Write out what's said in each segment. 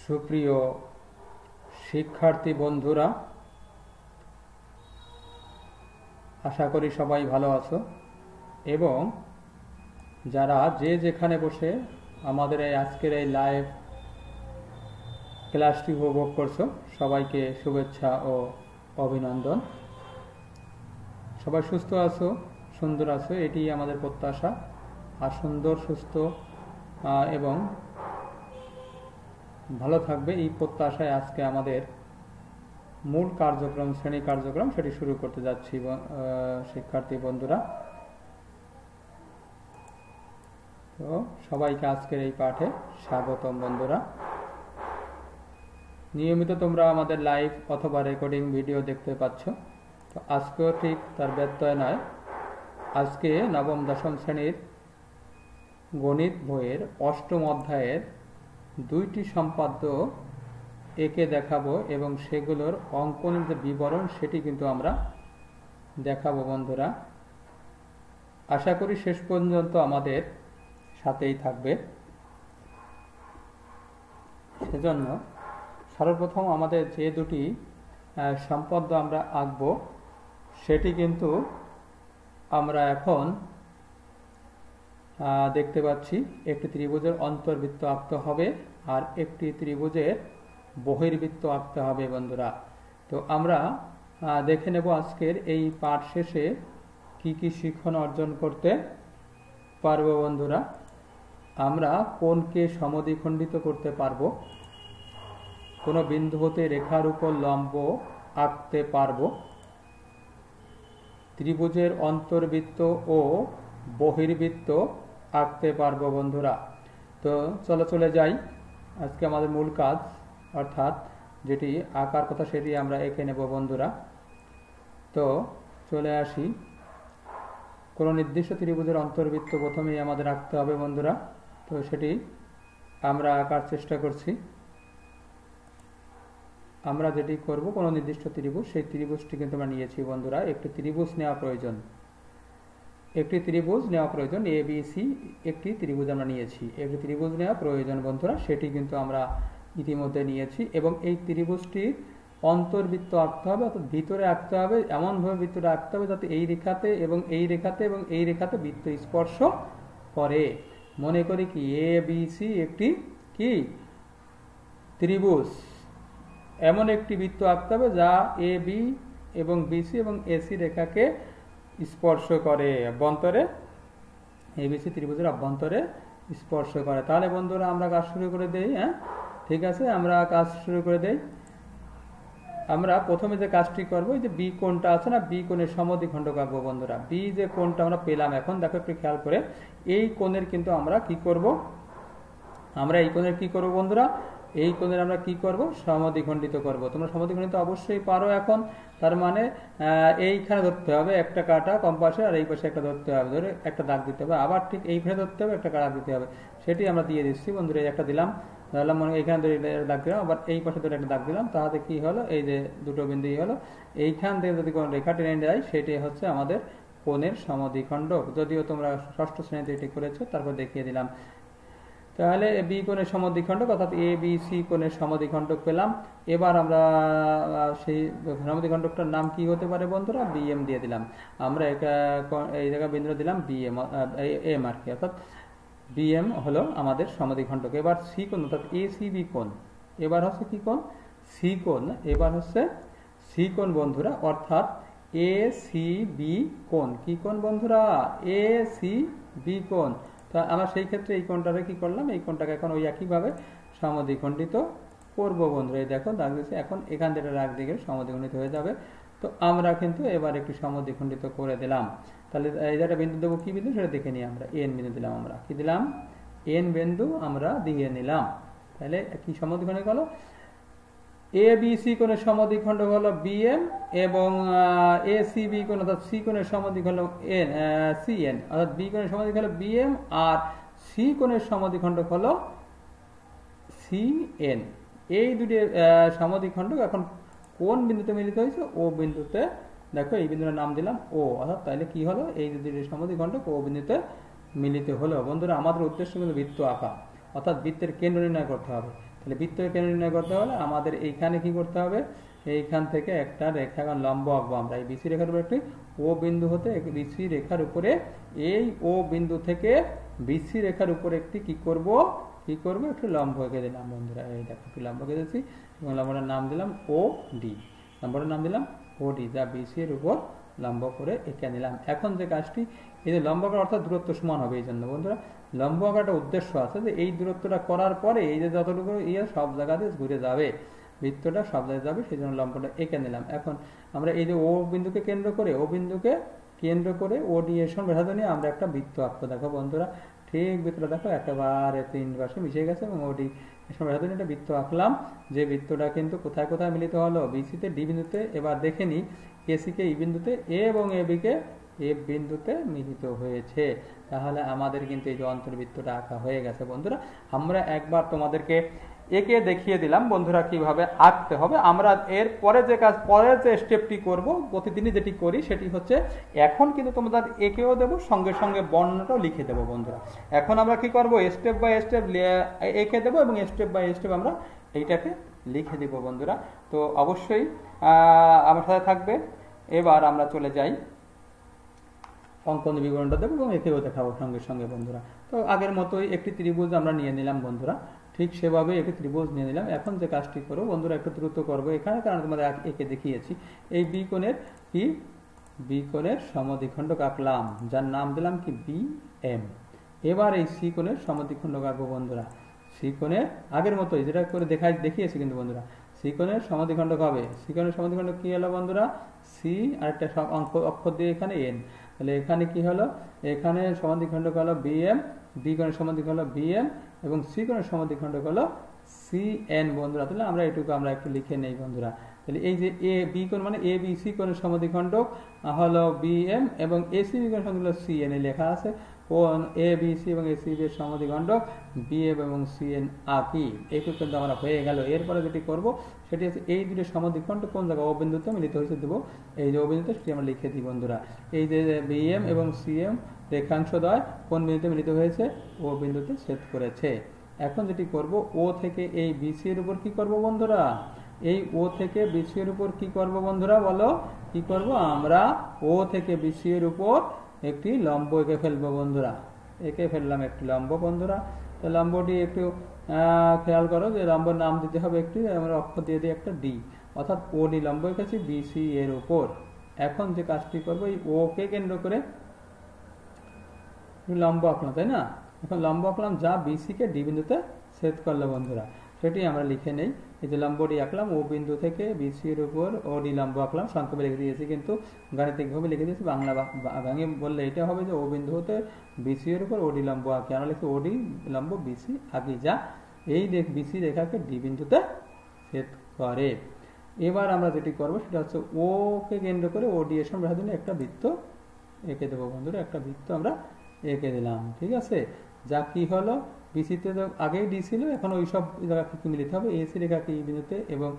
সুপ্রিয় শিক্ষার্থী বন্ধুরা, আশা করি সবাই ভালো আছো এবং যারা যে যেখানে বসে আমাদের এই আজকের এই লাইভ ক্লাসটি উপভোগ করছো সবাইকে শুভেচ্ছা ও অভিনন্দন। সবাই সুস্থ আছো, সুন্দর আছো, এটি আমাদের প্রত্যাশা। আর সুন্দর, সুস্থ এবং ভালো থাকবে এই প্রত্যাশায় আজকে আমাদের মূল কার্যক্রম, শ্রেণী কার্যক্রম সেটি শুরু করতে যাচ্ছি। শিক্ষার্থী বন্ধুরা, তো সবাইকে আজকের এই পাঠে স্বাগতম। বন্ধুরা, নিয়মিত তোমরা আমাদের লাইভ অথবা রেকর্ডিং ভিডিও দেখতে পাচ্ছ, তো আজকেও ঠিক তার ব্যত্যয় নয়। আজকে নবম দশম শ্রেণীর গণিত বইয়ের অষ্টম অধ্যায়ের দুইটি সম্পাদ্য এঁকে দেখাবো এবং সেগুলোর অঙ্কনের যে বিবরণ সেটি কিন্তু আমরা দেখাবো। বন্ধুরা, আশা করি শেষ পর্যন্ত আমাদের সাথেই থাকবে। সেজন্য সর্বপ্রথম আমাদের যে দুটি সম্পাদ্য আমরা আঁকবো সেটি কিন্তু আমরা এখন দেখতে পাচ্ছি। একটি ত্রিভুজের অন্তর্বৃত্ত আঁকতে হবে আর একটি ত্রিভুজের বহির্বৃত্ত আঁকতে হবে। বন্ধুরা, তো আমরা দেখে নেব আজকের এই পাঠ শেষে কি কি শিক্ষণ অর্জন করতে পারবো। বন্ধুরা, আমরা কোণকে সমদ্বিখণ্ডিত করতে পারবো, কোনো বিন্দু হতে রেখার উপর লম্ব আঁকতে পারবো, ত্রিভুজের অন্তর্বৃত্ত ও বহির্বৃত্ত আঁকতে পারবো। বন্ধুরা, তো চলে যাই আজকে আমাদের মূল কাজ, অর্থাৎ যেটি আঁকার কথা সেটি আমরা এঁকে নেব। বন্ধুরা, তো চলে আসি। কোনো নির্দিষ্ট ত্রিভুজের অন্তর্বৃত্ত প্রথমেই আমাদের আঁকতে হবে। বন্ধুরা, তো সেটি আমরা আঁকার চেষ্টা করছি। আমরা যেটি করব, কোনো নির্দিষ্ট ত্রিভুজ, সেই ত্রিভুজটি কিন্তু আমরা নিয়েছি। বন্ধুরা, একটি ত্রিভুজ নেওয়া প্রয়োজন, একটি ত্রিভুজ নেওয়া প্রয়োজন, এ বি সি একটি ত্রিভুজ আমরা নিয়েছি, একটি ত্রিভুজ নেওয়া প্রয়োজন। বন্ধুরা, সেটি কিন্তু আমরা ইতিমধ্যে নিয়েছি এবং এই ত্রিভুজটির অন্তর্বৃত্ত আঁকতে হবে, অর্থাৎ ভিতরে আঁকতে হবে, এমনভাবে ভিতরে আঁকতে হবে যাতে এই রেখাতে এবং এই রেখাতে এবং এই রেখাতে বৃত্ত স্পর্শ করে। মনে করি কি এ বি সি একটি কি ত্রিভুজ, এমন একটি বৃত্ত আঁকতে হবে যা এ বি এবং বিসি এবং এসি রেখাকে স্পর্শ করে, অভ্যন্তরে এবিসি ত্রিভুজের অভ্যন্তরে স্পর্শ করে। তাহলে বন্ধুরা আমরা কাজ শুরু করে দেই। হ্যাঁ, ঠিক আছে, আমরা কাজ শুরু করে দেই। আমরা প্রথমে যে কাজটি করব, যে বি কোণটা আছে না, বি কোণের সমদ্বিখণ্ডক আঁকবো। বন্ধুরা, বি যে কোণটা আমরা পেলাম, এখন দেখো একটু খেয়াল করে, এই কোণের কিন্তু আমরা কি করব, আমরা এই কোণের কি করব বন্ধুরা, এই কোণের আমরা কি করব, সমদ্বিখণ্ডিত করব। তোমরা সমদ্বিখণ্ডিত অবশ্যই পারো এখন। তার মানে এইখানে ধরতে হবে একটা কাটা কম্পাসে, আর এই পাশে একটা ধরতে হবে, ধরে একটা দাগ দিতে হবে, আবার ঠিক এইখানে ধরতে হবে, একটা কাটা দিতে হবে। সেটি আমরা দিয়ে দিচ্ছি। বন্ধুরা, এই একটা দিলাম, ধরলাম, মনে এইখানে ধরে দাগ দিলাম, আবার এই পাশে ধরে একটা দাগ দিলাম। তাহলে কি হলো, এই যে দুটো বিন্দুই হলো, এইখান থেকে যদি কোনো রেখা টেনে যায় সেটি হচ্ছে আমাদের কোণের সমদ্বিখণ্ডক। যদিও তোমরা ষষ্ঠ শ্রেণীতে এটি করেছো, তারপর দেখিয়ে দিলাম। তাহলে বি কোণের সমদ্বিখণ্ডক, অর্থাৎ এ বি সি কোণের সমদ্বিখণ্ডক পেলাম। এবার আমরা সেই সমদ্বিখণ্ডকটার নাম কি হতে পারে বন্ধুরা, বিএম দিয়ে দিলাম। আমরা এই জায়গায় বিন্দু দিলাম বিএম, এম আর কি, অর্থাৎ বিএম হলো আমাদের সমদ্বিখণ্ডক। এবার সি কোণ, অর্থাৎ এ সি বি কোণ, এবার হচ্ছে কি কোণ, সি কোণ। এবার হচ্ছে সি কোণ বন্ধুরা, অর্থাৎ এ সি বি কোণ। কি কোণ বন্ধুরা, এ সি বি কোণ। তা আমরা সেই ক্ষেত্রে এই কোণটাকে কি করলাম, এই কোণটাকে এখন ওই একইভাবে সমদ্বিখণ্ডিত করব। বন্ধুরা, এই দেখো দাগ দিয়েছে, এখন এখান থেকে রাগ দিকে সমদ্বিখণ্ডিত হয়ে যাবে। তো আমরা কিন্তু এবার একটি সমদ্বিখণ্ডিত করে দিলাম। তাহলে এই জায়গাটা বিন্দু দেবো, কি বিন্দু সেটা দেখে নিই আমরা। এন বিন্দু দিলাম, আমরা কি দিলাম, এন বিন্দু আমরা দিয়ে নিলাম। তাহলে কি সমদ্বিখণ্ডক হলো, এ বি সি কোণের সমদ্বিখণ্ডক হলো বিএম এবং এ সি বি কোণ, অর্থাৎ সি কোণের সমদ্বিখণ্ডক এন সি এন, অর্থাৎ বি কোণের সমদ্বিখণ্ডক হলো বিএম আর সি কোণের সমদ্বিখণ্ডক হলো সি এন। এই দুটি সমদ্বিখণ্ডক এখন কোন বিন্দুতে মিলিত হয়েছে, ও বিন্দুতে। দেখো এই বিন্দুর নাম দিলাম ও, অর্থাৎ তাহলে কি হলো, এই দুটি সমদ্বিখণ্ডক ও বিন্দুতে মিলিত হলো। বন্ধুরা, আমাদের উদ্দেশ্য কিন্তু বৃত্ত আঁকা, অর্থাৎ বৃত্তের কেন্দ্র নির্ণয় করতে হবে। তাহলে বৃত্তের কেন্দ্র নির্ণয় করতে হলে আমাদের এইখানে কি করতে হবে, এইখান থেকে একটা রেখা এখন লম্ব আঁকবো আমরা এই বিসি রেখার উপরে একটি ও বিন্দু হতে বিসি রেখার উপরে এই ও বিন্দু থেকে বিসি রেখার উপরে একটি কি করব একটু লম্ব এঁকে দিলাম বন্ধুরা। এই দেখো একটু লম্ব এঁকে দিয়েছি এবং লম্বটার নাম দিলাম ও ডি, লম্বটার নাম দিলাম ও ডি, যা বিসি এর উপর লম্ব করে এঁকে নিলাম। এখন যে কাজটি, এই যে লম্ব আঁকার অর্থাৎ দূরত্ব সমান হবে, এই জন্য বন্ধুরা লম্ব আঁকার একটা উদ্দেশ্য আছে যে এই দূরত্বটা করার পরে এই যে যতটুকু সব জায়গাতে ঘুরে যাবে, বৃত্তটা সব জায়গায় যাবে, সেই জন্য লম্বটা এঁকে নিলাম। এখন আমরা এই যে ও বিন্দুকে কেন্দ্র করে ও ডি এর সঙ্গে ব্যাসার্ধ নিয়ে আমরা একটা বৃত্ত আঁকবো। দেখো বন্ধুরা ঠিক বৃত্তটা দেখো একেবারে 3 পাশে মিশে গেছে এবং ও ডি এর সঙ্গে ব্যাসার্ধ নিয়ে একটা বৃত্ত আঁকলাম, যে বৃত্তটা কিন্তু কোথায় কোথায় মিলিত হলো, বিসিতে ডি বিন্দুতে। এবার দেখে নিই এসিকে ই বিন্দুতে, এ এবং এ বিকে এফ বিন্দুতে মিলিত হয়েছে। তাহলে আমাদের কিন্তু এই যে অন্তর্বৃত্তটা আঁকা হয়ে গেছে বন্ধুরা। আমরা একবার তোমাদেরকে একে দেখিয়ে দিলাম বন্ধুরা কিভাবে আঁকতে হবে। আমরা এর পরে যে কাজ, পরের যে স্টেপটি করব, প্রতিদিনই যেটি করি সেটি হচ্ছে এখন কিন্তু তোমাদের একেও দেবো, সঙ্গে সঙ্গে বর্ণনাটাও লিখে দেবো বন্ধুরা। এখন আমরা কি করব, স্টেপ বাই স্টেপ একে দেবো এবং স্টেপ বাই স্টেপ আমরা এইটাকে লিখে দিব বন্ধুরা। তো অবশ্যই আমার সাথে থাকবে। এবার আমরা চলে যাই অঙ্কন বিবরণটা দেবো এবং একেও দেখাবো সঙ্গে সঙ্গে বন্ধুরা। তো আগের মতোই একটি ত্রিভুজ আমরা নিয়ে নিলাম বন্ধুরা, ঠিক সেভাবে একটি ত্রিভুজ নিয়ে নিলাম। এখন যে কাজটি করবো বন্ধুরা, একটু দ্রুত করবো এখানে, কারণ তোমাদের একে দেখিয়েছি। এই বি কোণের সমদ্বিখণ্ডক আঁকলাম, যার নাম দিলাম কি বি এম। এবার এই সি কোণের সমদ্বিখণ্ডক আঁকবো বন্ধুরা। সি কোণের আগের মতোই যেটা করে দেখিয়েছি কিন্তু বন্ধুরা, সি কোণের সমদ্বিখণ্ডক হবে। সি কোণের সমদ্বিখণ্ডক কি হলো বন্ধুরা, সি আরেকটা অক্ষর দিয়ে এখানে এন, তাহলে এখানে কি হলো, এখানে সমদ্বিখণ্ডক হলো বি এম, বি কোণের সমদ্বিখণ্ডক হলো বি এম এবং সি কোণের সমদ্বিখণ্ডক হলো সি এন বন্ধুরা। তাহলে আমরা এটুকু আমরা একটু লিখে নেই বন্ধুরা। তাহলে এই যে এ বি কোণ মানে এ বি সি কোণের সমদ্বিখণ্ডক হলো বি এম এবং এ সি বি কোণের সমদ্বিখণ্ডক সি এন, লেখা আছে কোণ এ বি সি এবং এ সি বি এর সমদ্বিখণ্ডক বি এম এবং সি এন আঁকি। এইটুকু কিন্তু আমরা হয়ে গেল। এরপরে যেটি করব সেটি হচ্ছে এই দুটো সমদ্বিখণ্ডক কোন জায়গায় ও বিন্দুতে মিলিত হয়েছে দেবো, এই যে ও বিন্দুতে সেটি আমরা লিখে দিই বন্ধুরা। এই যে বি এম এবং সি এম রেখাংশ দ্বয় কোন বিন্দুতে মিলিত হয়েছে, ও বিন্দুতে ছেদ করেছে। এখন যেটি করব, ও থেকে এই বিসি এর উপর কি করব বন্ধুরা, এই ও থেকে বিসি এর উপর কি করব বন্ধুরা, বলো কি করব, আমরা ও থেকে বিসি এর উপর একটি লম্ব এঁকে ফেলবো বন্ধুরা। এঁকে ফেললাম একটি লম্ব বন্ধুরা। তো লম্বটি একটু খেয়াল করো যে লম্বের নাম দিতে হবে একটি, আমরা অক্ষর দিয়ে দিই একটা ডি, অর্থাৎ ও ডি লম্ব এঁকেছি বিসি এর উপর। এখন যে কাজটি করবো, এই ও কে কেন্দ্র করে লম্ব আঁকলাম, তাই না? এখন লম্ব আঁকলাম যা বিসি কে ডি বিন্দুতে ছেদ করলো বন্ধুরা, সেটি আমরা লিখে নেই। এই যে লম্বটি আঁকলাম ও বিন্দু থেকে বিসি এর উপর ও ডি লম্ব আঁকলাম, সংক্ষেপে লিখে দিয়েছি, কিন্তু গাণিতিকভাবে লিখে দিয়েছি। বাংলা ভাঙে বললে এটা হবে যে ও বিন্দু হতে বিসি এর উপর ও ডি লম্ব আঁকি, আমরা লিখি ও ডি লম্ব বিসি আঁকি, যা এই বিসি রেখাকে ডি বিন্দুতে ছেদ করে। এবার আমরা যেটি করবো সেটা হচ্ছে ও কে কেন্দ্র করে ও ডি এর সঙ্গে একটা বৃত্ত এঁকে দেবো বন্ধুরা। একটা বৃত্ত আমরা এঁকে দিলাম, ঠিক আছে। যা কি হলো, বিসিতে তো আগেই ডি ছিল, এখন ওই সব জায়গাকে কি মিলিত হবে, এসি রেখাকে ই বিন্দুতে এবং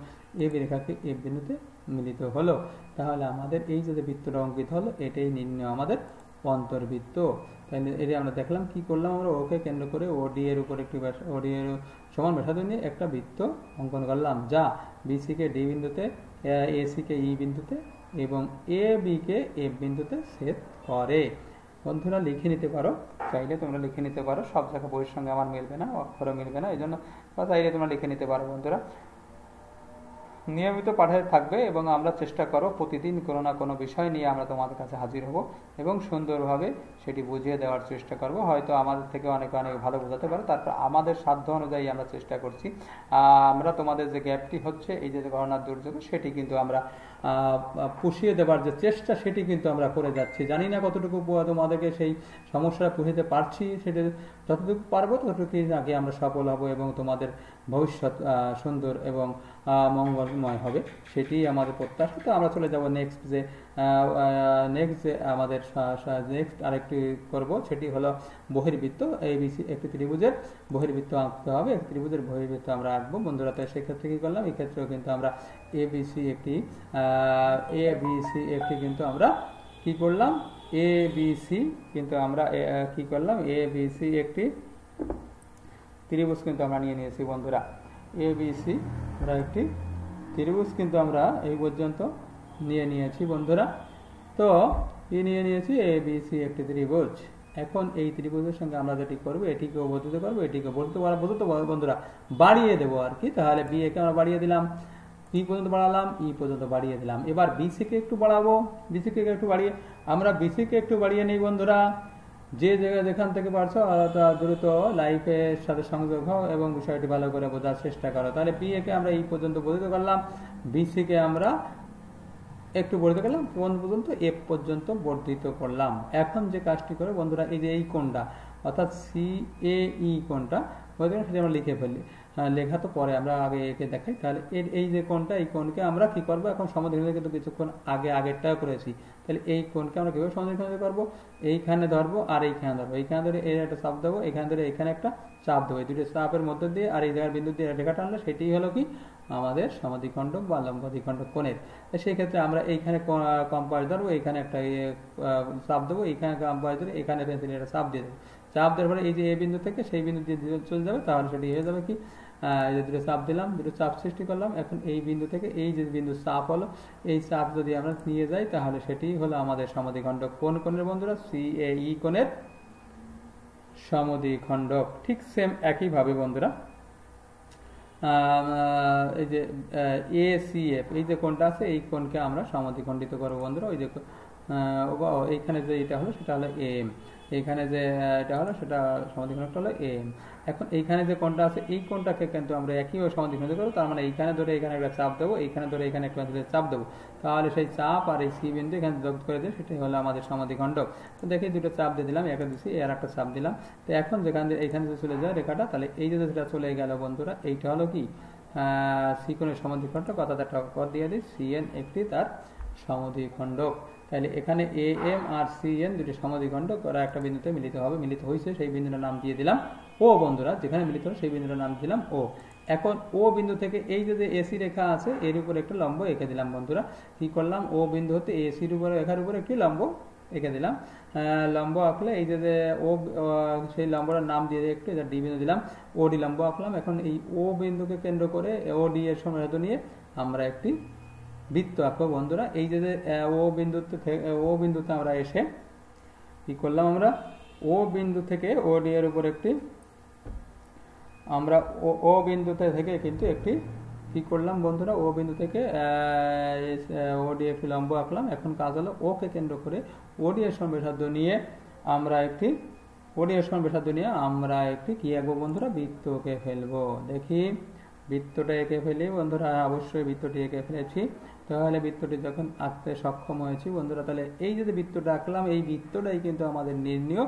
এ বি রেখাকে এফ বিন্দুতে মিলিত হলো। তাহলে আমাদের এই যে বৃত্তটা অঙ্কিত হলো, এটাই নির্ণয় আমাদের অন্তর্বৃত্ত। তাহলে এটা আমরা দেখলাম কি করলাম, আমরা ওকে কেন্দ্র করে ও ডি এর উপর একটি ও ডি এর সমান ব্যাসার্ধ নিয়ে একটা বৃত্ত অঙ্কন করলাম, যা বিসি কে ডি বিন্দুতে, এসি কে ই বিন্দুতে এবং এ বি কে এফ বিন্দুতে ছেদ করে। বন্ধুরা লিখে নিতে পারো, চাইলে তোমরা লিখে নিতে পারো, সব জায়গায় বইয়ের সঙ্গে আমার মিলবে না, অক্ষরও মিলবে না, এই জন্য চাইলে তোমরা লিখে নিতে পারো বন্ধুরা। নিয়মিত পাঠে থাকবে এবং আমরা চেষ্টা করো প্রতিদিন কোনো না কোনো বিষয় নিয়ে আমরা তোমাদের কাছে হাজির হব এবং সুন্দরভাবে সেটি বুঝিয়ে দেওয়ার চেষ্টা করব। হয়তো আমাদের থেকে অনেকে অনেক ভালো বোঝাতে পারে, তারপর আমাদের সাধ্য অনুযায়ী আমরা চেষ্টা করছি। আমরা তোমাদের যে গ্যাপটি হচ্ছে এই যে করোনার দুর্যোগে, সেটি কিন্তু আমরা পুষিয়ে দেবার যে চেষ্টা সেটি কিন্তু আমরা করে যাচ্ছি। জানি না কতটুকু তোমাদেরকে সেই সমস্যাটা পুষিতে পারছি, সেটা যতটুকু পারবো ততটুকু আগে আমরা সফল হব এবং তোমাদের ভবিষ্যৎ সুন্দর এবং মঙ্গলময় হবে, সেটি আমাদের প্রত্যাশা। তো আমরা চলে যাব নেক্সট যে আমাদের নেক্সট আরেকটি করব, সেটি হলো বহির্বৃত্ত। এবিসি একটি ত্রিভুজের বহির্বৃত্ত আঁকতে হবে, একটি ত্রিভুজের বহির্বৃত্ত আমরা আঁকবো বন্ধুরা। তো সেক্ষেত্রে কি করলাম, এই ক্ষেত্রেও কিন্তু আমরা এবিসি একটি কিন্তু আমরা কি করলাম, এবিসি কিন্তু আমরা কি করলাম, এবিসি একটি ত্রিভুজ কিন্তু আমরা নিয়ে নিয়েছি বন্ধুরা। ABC আমরা একটি ত্রিভুজ কিন্তু আমরা এই পর্যন্ত নিয়ে নিয়েছি বন্ধুরা। তো নিয়ে নিয়েছি ABC একটি ত্রিভুজ। এখন এই ত্রিভুজের সঙ্গে আমরা যেটি করব, এটিকেও বর্ধিত করবো, এটিকে বর্ধিত বন্ধুরা বাড়িয়ে দেবো আর কি। তাহলে BA কে আমরা বাড়িয়ে দিলাম, E পর্যন্ত বাড়ালাম, E পর্যন্ত বাড়িয়ে দিলাম। এবার BC কে একটু বাড়াবো, BC কে একটু বাড়িয়ে আমরা BC কে একটু বাড়িয়ে নেই বন্ধুরা। যে জায়গায় যেখান থেকে পারছো দ্রুত লাইফের সাথে সংযোগ হও এবং বিষয়টি ভালো করে বোঝার চেষ্টা করো। তাহলে BA কে আমরা এই পর্যন্ত বর্ধিত করলাম, BC কে আমরা একটু বর্ধিত করলাম, কোন পর্যন্ত F পর্যন্ত বর্ধিত করলাম। এখন যে কাজটি করে বন্ধুরা, এই যে এই কোণটা অর্থাৎ CAE কোণটা সেটা আমরা লিখে ফেলি। লেখা তো পরে, আমরা আগে একে দেখাই। তাহলে এই যে কোণটা, এই কোণকে আমরা কি করবো, এখন সমাধান কিন্তু কিছুক্ষণ আগেরটাও করেছি। তাহলে এই কোণকে আমরা কিভাবে সমাধান করবো, এইখানে ধরবো আর এইখানে ধরবো, এইখানে ধরে এর একটা চাপ দেবো, এখানে ধরে এখানে একটা চাপ দেবো। এই দুটো চাপের মধ্যে দিয়ে আর এই জায়গার বিন্দু দিয়ে রেখা টানলে সেটি হলো কি আমাদের সমাধিখণ্ডক বা লম্বাধিখণ্ডক কোণের। সেই ক্ষেত্রে আমরা এইখানে কম্পাস ধরবো, এইখানে একটা চাপ দেবো, এইখানে কম্পাস ধরে এখানে পেন্সিল একটা চাপ দিয়ে দেবো। চাপ দেওয়ার পরে এই যে এই বিন্দু থেকে সেই বিন্দু দিয়ে চলে যাবে, তাহলে সেটি হয়ে যাবে কি এই যে দুটো চাপ দিলাম, দুটো চাপ সৃষ্টি করলাম। এখন এই বিন্দু থেকে এই যে বিন্দু চাপ হলো, এই চাপ যদি আমরা নিয়ে যাই তাহলে সেটি হলো আমাদের সমদ্বিখণ্ডক কোণ কোণের বন্ধুরা, CAE কোণের সমদ্বিখণ্ডক। ঠিক সেম একইভাবে বন্ধুরা এই যে ACF এই যে কোণটা আছে, এই কোণকে আমরা সমদ্বিখণ্ডিত করবো বন্ধুরা। ওই যে এইখানে যে এটা হলো সেটা হলো AM, এইখানে যে এটা হলো সেটা সমদ্বিখণ্ডকটা হলো AM। এখন এইখানে যে কোণটা আছে এই কোণটাকে কিন্তু আমরা একইভাবে সমদ্বিখণ্ডিত করবো। তার মানে এইখানে ধরে এখানে একটা চাপ দেবো, এইখানে ধরে এখানে একটা চাপ দেবো, তাহলে সেই চাপ আর এই C বিন্দু এখানে যোগ করে দিয়ে সেটাই হলো আমাদের সমদ্বিখণ্ডক। তো দেখি দুটো চাপ দিয়ে দিলাম, একটা দিচ্ছি আর একটা চাপ দিলাম। তো এখন যেখান দিয়ে এইখানে যে চলে যায় রেখাটা, তাহলে এই যে যেটা চলে গেল বন্ধুরা, এইটা হলো কি C কোণের সমদ্বিখণ্ডক, অর্থাৎ একটা অক্ষর দিয়ে দিই CN একটি তার সমদ্বিখণ্ডক। তাহলে এখানে AM আর CN দুটি সমদ্বিখণ্ডক, ওরা একটা বিন্দুতে মিলিত হবে, মিলিত হয়েছে, সেই বিন্দুটার নাম দিয়ে দিলাম O বন্ধুরা। যেখানে মিলিত হলো সেই বিন্দুটার নাম দিলাম O। এখন O বিন্দু থেকে এই যে AC রেখা আছে এর উপর একটা লম্ব এঁকে দিলাম বন্ধুরা। কি করলাম, O বিন্দু হতে ACর উপরে রেখার উপরে একটি লম্ব এঁকে দিলাম। লম্ব আঁকলে এই যে O সেই লম্বটার নাম দিয়ে একটু D বিন্দু দিলাম, OD লম্ব আঁকলাম। এখন এই O বিন্দুকে কেন্দ্র করে OD এর সমান্তরাল নিয়ে আমরা একটি বৃত্ত আঁকবো বন্ধুরা। এই যে O বিন্দুতে আমরা এসে কি করলাম, আমরা O বিন্দু থেকে OD এর উপর একটি আমরা O বিন্দুতে থেকে কিন্তু একটি কি করলাম বন্ধুরা, O বিন্দু থেকে OD একটি লম্ব আঁকলাম। এখন কাজ হলো O কে কেন্দ্র করে OD এর সমান ব্যাসার্ধ নিয়ে আমরা একটি কি আঁকবো বন্ধুরা, বৃত্তকে ফেলবো। দেখি বৃত্তটা এঁকে ফেলি বন্ধুরা, অবশ্যই বৃত্তটি এঁকে ফেলেছি। তাহলে বৃত্তটি যখন আঁকতে সক্ষম হয়েছি বন্ধুরা, তাহলে এই যে বৃত্তটা আঁকলাম এই বৃত্তটাই কিন্তু আমাদের নির্ণীয়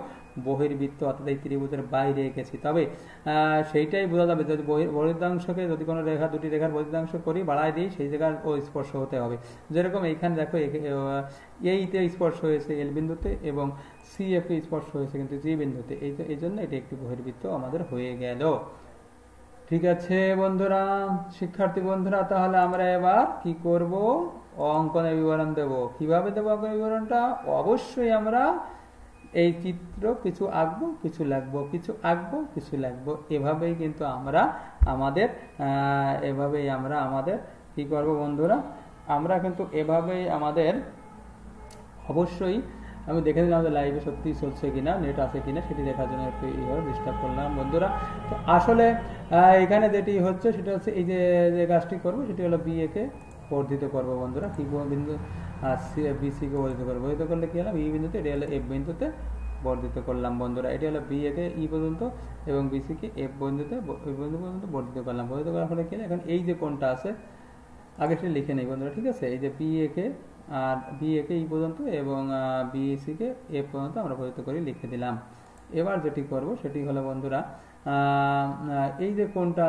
বহির্বৃত্ত, অর্থাৎ এই ত্রিভুজের বাইরে এঁকেছি। তবে সেইটাই বোঝা যাবে যদি বহির্দাংশকে যদি কোনো রেখা দুটি রেখার বহির্দাংশ করি বাড়ায় দিই, সেই জায়গার ও স্পর্শ হতে হবে। যেরকম এইখানে দেখো এইতে স্পর্শ হয়েছে L বিন্দুতে এবং CF এ স্পর্শ হয়েছে কিন্তু G বিন্দুতে, এই জন্য এটি একটি বহির্বৃত্ত আমাদের হয়ে গেল। ঠিক আছে বন্ধুরা, শিক্ষার্থী বন্ধুরা, তাহলে আমরা এবার কি করব, অঙ্কনের বিবরণ দেব। কিভাবে দেব অঙ্কনের বিবরণটা, অবশ্যই আমরা এই চিত্র কিছু আঁকবো, কিছু লাগবো, কিছু আঁকবো, কিছু লাগবো, এভাবেই কিন্তু আমরা আমাদের কি করব বন্ধুরা, আমরা কিন্তু এভাবেই আমাদের অবশ্যই আমি দেখে নিলাম যে লাইভে সত্যি চলছে কিনা, নেট আছে কিনা সেটি দেখার জন্য একটু ডিস্টার্ব করলাম বন্ধুরা। তো আসলে এখানে যেটি হচ্ছে সেটা হচ্ছে এই যে কাজটি করবো সেটি হলো BA কে বর্ধিত করবো বন্ধুরা। কি বিন্দু BC কে বর্ধিত করবো, বর্ধিত করলে কি হলো E বিন্দুতে, এটা হলো F বিন্দুতে বর্ধিত করলাম বন্ধুরা। এটি হলো BA কে E পর্যন্ত এবং BC কে F বিন্দুতে পর্যন্ত বর্ধিত করলাম। বর্ধিত করার ফলে কি হলো, এখন এই যে কোণটা আছে আগে সেটা লিখে নেই বন্ধুরা, ঠিক আছে। এই যে BA কে E পর্যন্ত এবং BC কে F পর্যন্ত আমরা বর্ধিত করে লিখে দিলাম। এবার যেটি করব সেটি হলো বন্ধুরা, এই যে কোণটা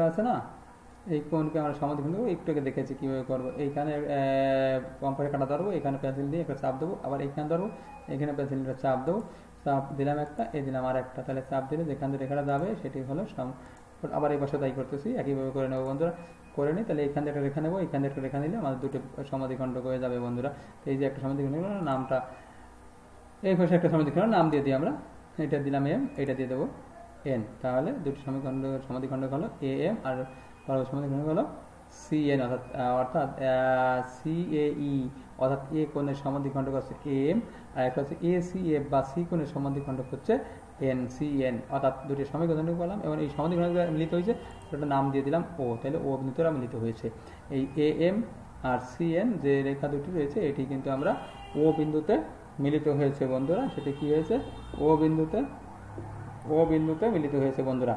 আছে না, এই কোণকে আমরা সমদ্বিখণ্ড করবো। একটু আগে দেখেছি কিভাবে করবো। এইখানে কম্পাসের কাঁটা ধরবো, এখানে পেন্সিল দিয়ে একটা চাপ দেবো, আবার এইখানে ধরবো, এখানে পেন্সিল দিয়ে চাপ দেবো, চাপ দিলাম একটা, এই দিলাম আর একটা। তাহলে চাপ দিলে যেখান দিয়ে রেখাটা যাবে সেটি হলো আবার এই পাশে তাই করতেছি, একইভাবে করে নেবো বন্ধুরা, করে নিই। তাহলে এখান থেকে একটা রেখা নেবো, এখান থেকে একটা রেখা নিলে আমাদের দুটো সমদ্বিখণ্ডক হয়ে যাবে বন্ধুরা। এই যে একটা সমদ্বিখণ্ডক নামটা, এই পাশে একটা সমদ্বিখণ্ডক নাম দিয়ে দিই আমরা, এটা দিলাম M, এটা দিয়ে দেবো এন, তাহলে দুটি সমাধিখণ্ডক হলো এ এম আর পরবর্তী সমাধিখণ্ডক হলো সি এন, অর্থাৎ সি এ ই, অর্থাৎ এ কোণের সমাধিখণ্ডক হচ্ছে এ এম, আর একটা হচ্ছে এ সি এফ বা সি কোণের সমাধিখণ্ডক হচ্ছে এন সি এন, অর্থাৎ দুটি সমাধিখণ্ডক বললাম এবং এই সমাধিখণ্ডক মিলিত হয়েছে, সেটা নাম দিয়ে দিলাম ও, তাহলে ও বিন্দুতে মিলিত হয়েছে। এই এ এম আর সি এন যে রেখা দুটি রয়েছে এটি কিন্তু আমরা ও বিন্দুতে মিলিত হয়েছে বন্ধুরা, সেটি কি হয়েছে ও বিন্দুতে মিলিত হয়েছে বন্ধুরা।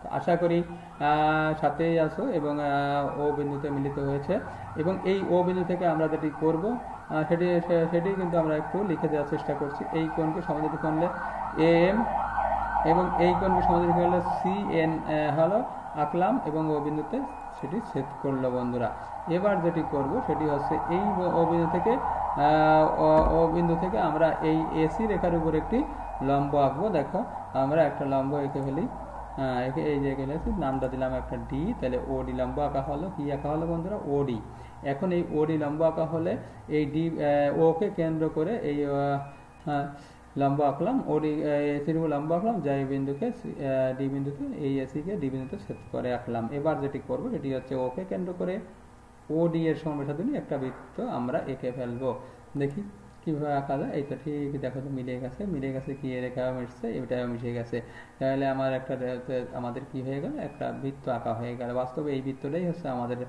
তো আশা করি সাথেই আসো এবং ও বিন্দুতে মিলিত হয়েছে, এবং এই ও বিন্দু থেকে আমরা যেটি করব সেটি কিন্তু আমরা একটু লিখে দেওয়ার চেষ্টা করছি। এই কোণকে সমাধিত করলে এ এম এবং এই কোণকে সমাধিত করলে সি এন হলো আঁকলাম এবং ও বিন্দুতে সেটি ছেদ করলো বন্ধুরা। এবার যেটি করব সেটি হচ্ছে এই ও বিন্দু থেকে আমরা এই এসি রেখার উপর একটি লম্ব আঁকবো। দেখো আমরা একটা লম্ব এঁকে ফেলি, এই যে এঁকে নামটা দিলাম একটা ডি, তাহলে ওডি লম্ব আঁকা হলো। কি আঁকা হলো বন্ধুরা? ওডি। এখন এই ওডি লম্ব আঁকা হলে এই ডি ওকে কেন্দ্র করে এই লম্ব আঁকলাম, ওডি এসির উপর লম্ব আঁকলাম, যা এই বিন্দুকে ডি বিন্দুতে, এই এসিকে ডি বিন্দুতে ছেদ করে আঁকলাম। এবার যেটি করবো সেটি হচ্ছে ওকে কেন্দ্র করে ওডি এর সমবেশাধনী একটা বৃত্ত আমরা এঁকে ফেলবো। দেখি কিভাবে আঁকা যায়। এই তো ঠিক দেখো তো মিলে গেছে, কি রেখা মিশছে, এটাও মিশে গেছে। তাহলে আমাদের কি হয়ে গেল? একটা বৃত্ত আঁকা হয়ে গেল। বাস্তবে এই বৃত্তটাই হচ্ছে আমাদের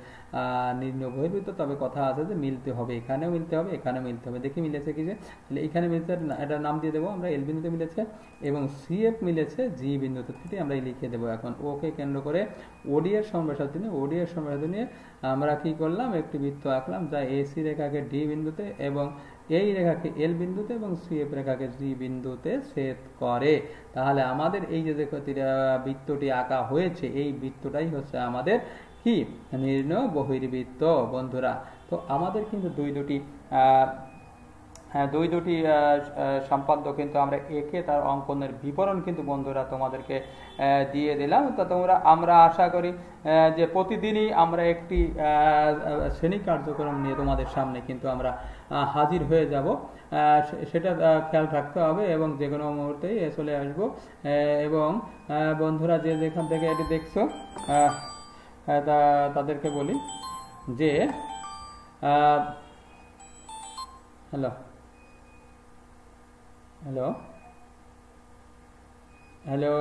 নির্ণয় বহির্বৃত্ত। তবে কথা আছে যে মিলতে হবে, এখানেও মিলতে হবে, এখানেও মিলতে হবে। দেখি মিলেছে কি যে, তাহলে এখানে মিলছে, এটা নাম দিয়ে দেবো আমরা এল বিন্দুতে মিলেছে, এবং সি এফ মিলেছে জি বিন্দুতে, সেটি আমরা লিখে দেবো। এখন ওকে কেন্দ্র করে ওডি এর সমবেশাধনী আমরা কি করলাম? একটি বৃত্ত আঁকলাম, যা এসি রেখাকে ডি বিন্দুতে এবং এই রেখাকে এল বিন্দুতে এবং সি এফ রেখাকে জি বিন্দুতে ছেদ করে। তাহলে আমাদের এই যে বৃত্তটি আঁকা হয়েছে, এই বৃত্তটাই হচ্ছে আমাদের কি? নির্ণয় বহির্বৃত্ত বন্ধুরা। তো আমাদের কিন্তু দুই দুটি সম্পাদ্য কিন্তু আমরা এঁকে তার অঙ্কনের বিবরণ কিন্তু বন্ধুরা তোমাদেরকে দিয়ে দিলাম। তো আমরা আশা করি যে প্রতিদিনই আমরা একটি শ্রেণী কার্যক্রম নিয়ে তোমাদের সামনে কিন্তু আমরা হাজির হয়ে যাব, সেটা খেয়াল রাখতে হবে, এবং যে কোনো মুহূর্তেই চলে আসব। এবং বন্ধুরা যে যেখান থেকে এটি দেখছো তাদেরকে বলি যে হ্যালো হ্যালো হ্যালো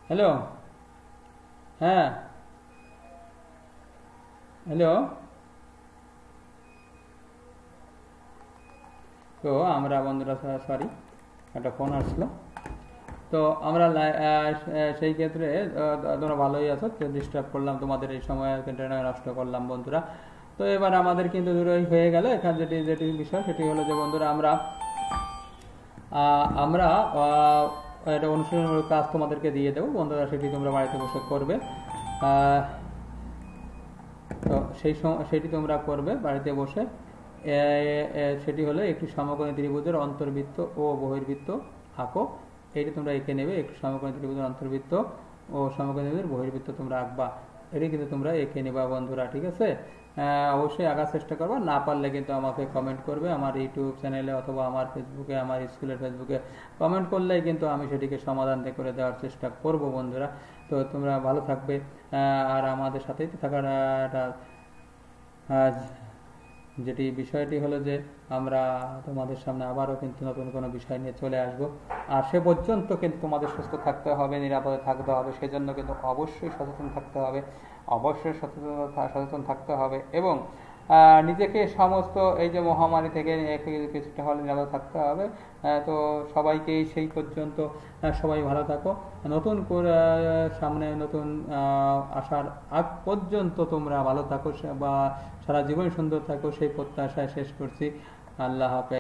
হ্যালো হ্যাঁ হ্যালো। তো আমরা বন্ধুরা, সরি একটা ফোন আসলো, তো আমরা সেই ক্ষেত্রে তোমরা ভালোই আছো, ডিস্টার্ব করলাম তোমাদের এই সময়, নষ্ট করলাম বন্ধুরা। তো এবার আমাদের কিন্তু দূরই হয়ে গেল। এখানে যেটি বিষয় সেটি হলো যে বন্ধুরা, আমরা একটা অনুশীলনমূলক কাজ তোমাদেরকে দিয়ে দেবো বন্ধুরা, সেটি তোমরা বাড়িতে বসে করবে। তো সেটি তোমরা করবে বাড়িতে বসে। সেটি হলো একটি সমকোণী ত্রিভুজের অন্তর্বৃত্ত ও বহির্বৃত্ত আঁকো। এইটা তোমরা এঁকে নেবে, একটি সমকোণী ত্রিভুজের অন্তর্বৃত্ত ও সমকোণী ত্রিভুজের বহির্বৃত্ত তোমরা আঁকবা। এটি কিন্তু তোমরা এঁকে নেবা বন্ধুরা, ঠিক আছে? অবশ্যই আঁকার চেষ্টা করবা, না পারলে কিন্তু আমাকে কমেন্ট করবে আমার ইউটিউব চ্যানেলে অথবা আমার ফেসবুকে, আমার স্কুলের ফেসবুকে কমেন্ট করলেই কিন্তু আমি সেটিকে সমাধান করে দেওয়ার চেষ্টা করব বন্ধুরা। তো তোমরা ভালো থাকবে, আর আমাদের সাথেই থাকার যেটি বিষয়টি হলো যে আমরা তোমাদের সামনে আবারও কিন্তু নতুন কোনো বিষয় নিয়ে চলে আসব। আর সে পর্যন্ত কিন্তু তোমাদের সুস্থ থাকতে হবে, নিরাপদে থাকতে হবে, সেজন্য কিন্তু অবশ্যই সচেতন থাকতে হবে, এবং নিজেকে সমস্ত এই যে মহামারী থেকে কিছুটা হলে নিরাপদ থাকতে হবে। তো সবাইকে সেই পর্যন্ত সবাই ভালো থাকো, নতুন সামনে নতুন আসার আগ পর্যন্ত তোমরা ভালো থাকো বা সারা জীবন সুন্দর থাকো, সেই প্রত্যাশায় শেষ করছি। আল্লাহ হাফেজ।